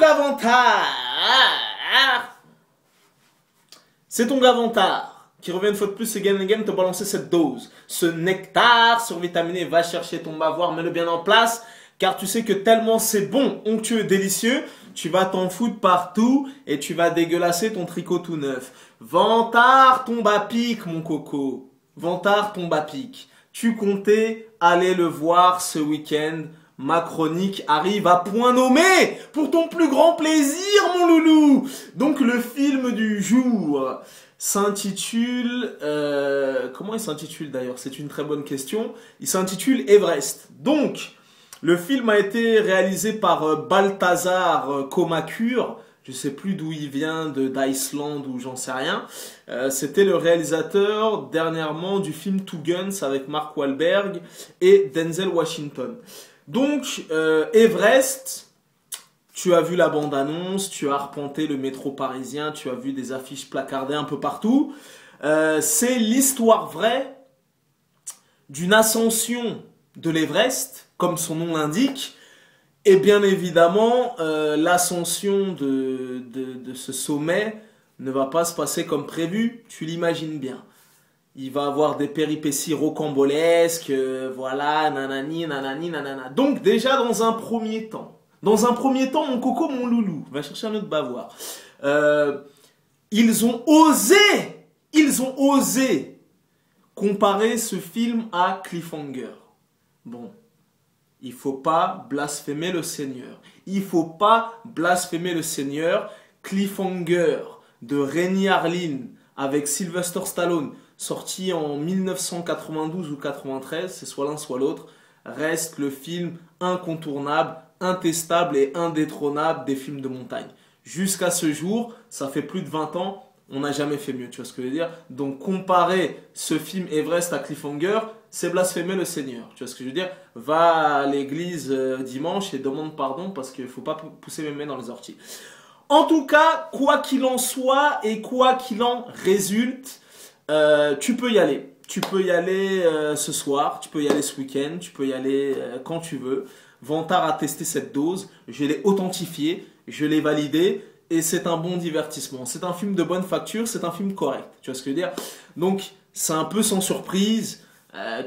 Gavantard. C'est ton Gavantard qui revient une fois de plus again and again te balancer cette dose. Ce nectar survitaminé, va chercher ton bavoir, mets-le bien en place, car tu sais que tellement c'est bon, onctueux, délicieux, tu vas t'en foutre partout et tu vas dégueulasser ton tricot tout neuf. Vantard tombe à pic, mon coco. Vantard tombe à pic. Tu comptais aller le voir ce week-end. Ma chronique arrive à point nommé pour ton plus grand plaisir, mon loulou. Donc le film du jour s'intitule... comment il s'intitule d'ailleurs? C'est une très bonne question. Il s'intitule Everest. Donc, le film a été réalisé par Balthazar Komakure. Je sais plus d'où il vient, d'Islande ou j'en sais rien. C'était le réalisateur dernièrement du film Two Guns avec Mark Wahlberg et Denzel Washington. Donc, Everest, tu as vu la bande-annonce, tu as arpenté le métro parisien, tu as vu des affiches placardées un peu partout. C'est l'histoire vraie d'une ascension de l'Everest, comme son nom l'indique. Et bien évidemment, l'ascension de ce sommet ne va pas se passer comme prévu, tu l'imagines bien. Il va avoir des péripéties rocambolesques, voilà, nanani, nanani, nanana. Donc déjà dans un premier temps, mon coco, mon loulou, va chercher un autre bavoir. Ils ont osé comparer ce film à Cliffhanger. Bon, il faut pas blasphémer le Seigneur. Il faut pas blasphémer le Seigneur. Cliffhanger de Renny Harlin avec Sylvester Stallone, sorti en 1992 ou 93, c'est soit l'un soit l'autre, reste le film incontournable, intestable et indétrônable des films de montagne. Jusqu'à ce jour, ça fait plus de 20 ans, on n'a jamais fait mieux, tu vois ce que je veux dire? Donc comparer ce film Everest à Cliffhanger, c'est blasphémer le Seigneur, tu vois ce que je veux dire? Va à l'église dimanche et demande pardon parce qu'il ne faut pas pousser mes mains dans les orties. En tout cas, quoi qu'il en soit et quoi qu'il en résulte, tu peux y aller. Tu peux y aller ce soir, tu peux y aller ce week-end, tu peux y aller quand tu veux. Vantard a testé cette dose, je l'ai authentifié, je l'ai validé et c'est un bon divertissement. C'est un film de bonne facture, c'est un film correct, tu vois ce que je veux dire? Donc c'est un peu sans surprise,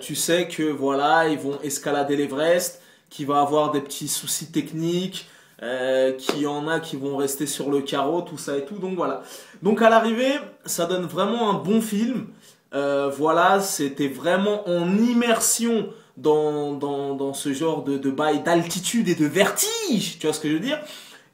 tu sais que voilà, ils vont escalader l'Everest, qu'il va avoir des petits soucis techniques, qu'il y en a qui vont rester sur le carreau, tout ça et tout, donc voilà. Donc à l'arrivée, ça donne vraiment un bon film. Voilà, c'était vraiment en immersion dans ce genre de bail d'altitude et de vertige, tu vois ce que je veux dire?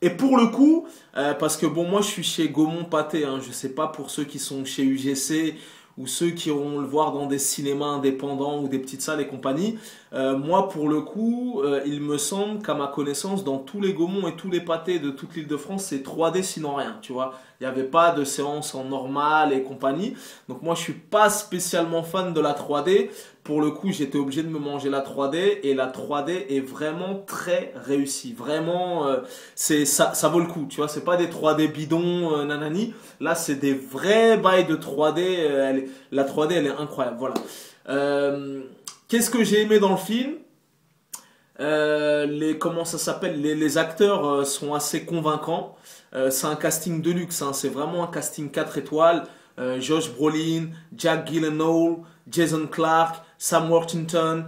Et pour le coup, parce que bon, moi je suis chez Gaumont Pâté, hein, je sais pas pour ceux qui sont chez UGC ou ceux qui iront le voir dans des cinémas indépendants ou des petites salles et compagnie. Moi, pour le coup, il me semble qu'à ma connaissance, dans tous les Gaumont et tous les pâtés de toute l'Île-de-France, c'est 3D sinon rien, tu vois. Il n'y avait pas de séance en normal et compagnie. Donc moi, je suis pas spécialement fan de la 3D. Pour le coup, j'étais obligé de me manger la 3D et la 3D est vraiment très réussie. Vraiment, ça vaut le coup, tu vois. C'est pas des 3D bidons, nanani. Là, c'est des vrais bails de 3D. La 3D, elle est incroyable, voilà. Qu'est-ce que j'ai aimé dans le film? Comment ça s'appelle? Les acteurs sont assez convaincants. C'est un casting de luxe, hein. C'est vraiment un casting 4 étoiles. Josh Brolin, Jack Gyllenhaal, Jason Clarke, Sam Worthington,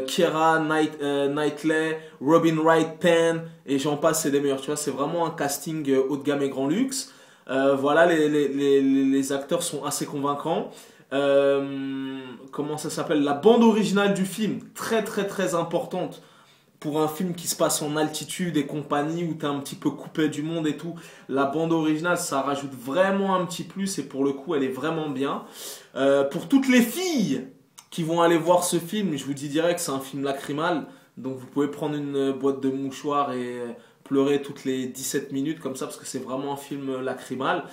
Keira Knightley, Robin Wright Penn, et j'en passe, c'est des meilleurs. Tu vois, c'est vraiment un casting haut de gamme et grand luxe. Voilà, les acteurs sont assez convaincants. Comment ça s'appelle? La bande originale du film, très très très importante pour un film qui se passe en altitude et compagnie, où t'es un petit peu coupé du monde et tout. La bande originale, ça rajoute vraiment un petit plus, et pour le coup, elle est vraiment bien. Pour toutes les filles qui vont aller voir ce film, je vous dis direct, c'est un film lacrymal, donc vous pouvez prendre une boîte de mouchoirs et pleurer toutes les 17 minutes comme ça, parce que c'est vraiment un film lacrymal.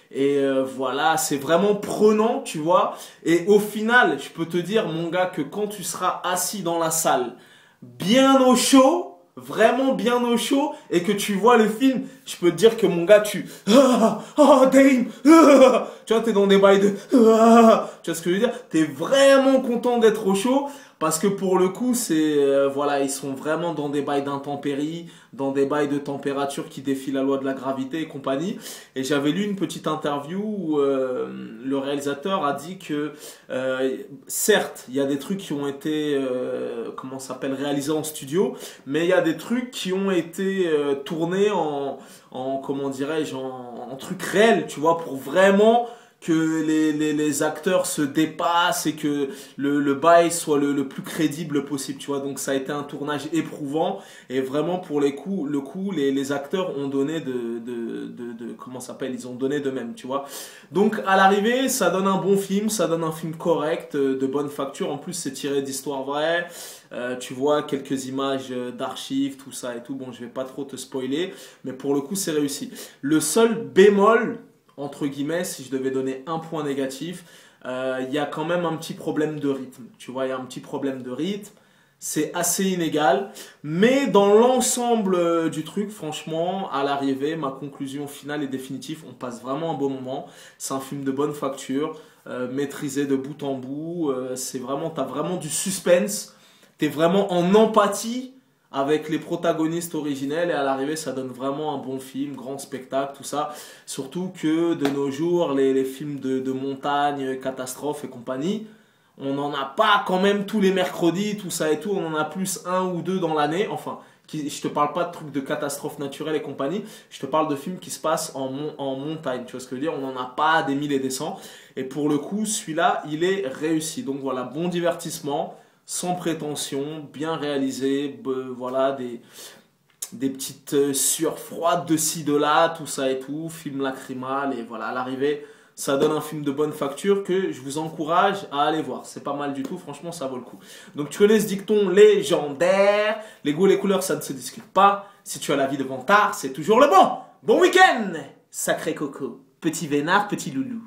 Et voilà, c'est vraiment prenant, tu vois. Et au final, je peux te dire, mon gars, que quand tu seras assis dans la salle, bien au chaud, vraiment bien au chaud, et que tu vois le film, je peux te dire que mon gars, Dame, tu vois, t'es dans des bails de, tu vois ce que je veux dire? T'es vraiment content d'être au chaud. Parce que pour le coup, c'est voilà, ils sont vraiment dans des bails d'intempéries, dans des bails de température qui défient la loi de la gravité et compagnie. Et j'avais lu une petite interview où le réalisateur a dit que certes, il y a des trucs qui ont été comment ça s'appelle réalisés en studio, mais il y a des trucs qui ont été tournés en comment dirais-je en trucs réels, tu vois, pour vraiment que les acteurs se dépassent et que le bail soit le plus crédible possible, tu vois. Donc ça a été un tournage éprouvant et vraiment pour le coup, les acteurs ont donné comment ça s'appelle, ils ont donné d'eux-mêmes, tu vois. Donc à l'arrivée, ça donne un bon film, ça donne un film correct, de bonne facture. En plus, c'est tiré d'histoires vraies. Tu vois quelques images d'archives, tout ça et tout. Bon, je vais pas trop te spoiler, mais pour le coup, c'est réussi. Le seul bémol entre guillemets, si je devais donner un point négatif, il y a quand même un petit problème de rythme. Tu vois, il y a un petit problème de rythme. C'est assez inégal. Mais dans l'ensemble du truc, franchement, à l'arrivée, ma conclusion finale et définitive, on passe vraiment un bon moment. C'est un film de bonne facture, maîtrisé de bout en bout. C'est vraiment, t'as vraiment du suspense. T'es vraiment en empathie avec les protagonistes originels et à l'arrivée ça donne vraiment un bon film, grand spectacle, tout ça. Surtout que de nos jours, les films de montagne, catastrophes et compagnie, on n'en a pas quand même tous les mercredis, tout ça et tout, on en a plus un ou deux dans l'année, enfin, je te parle pas de trucs de catastrophes naturelles et compagnie, je te parle de films qui se passent en montagne, tu vois ce que je veux dire, on n'en a pas des mille et des cents, et pour le coup, celui-là, il est réussi. Donc voilà, bon divertissement, sans prétention, bien réalisé, voilà, des petites sueurs froides de ci, de là, tout ça et tout, film lacrymal, et voilà, à l'arrivée, ça donne un film de bonne facture que je vous encourage à aller voir. C'est pas mal du tout, franchement, ça vaut le coup. Donc tu connais ce dicton légendaire, les goûts et les couleurs, ça ne se discute pas. Si tu as la vie devant tard, c'est toujours le bon. Bon week-end, sacré coco, petit vénard, petit loulou.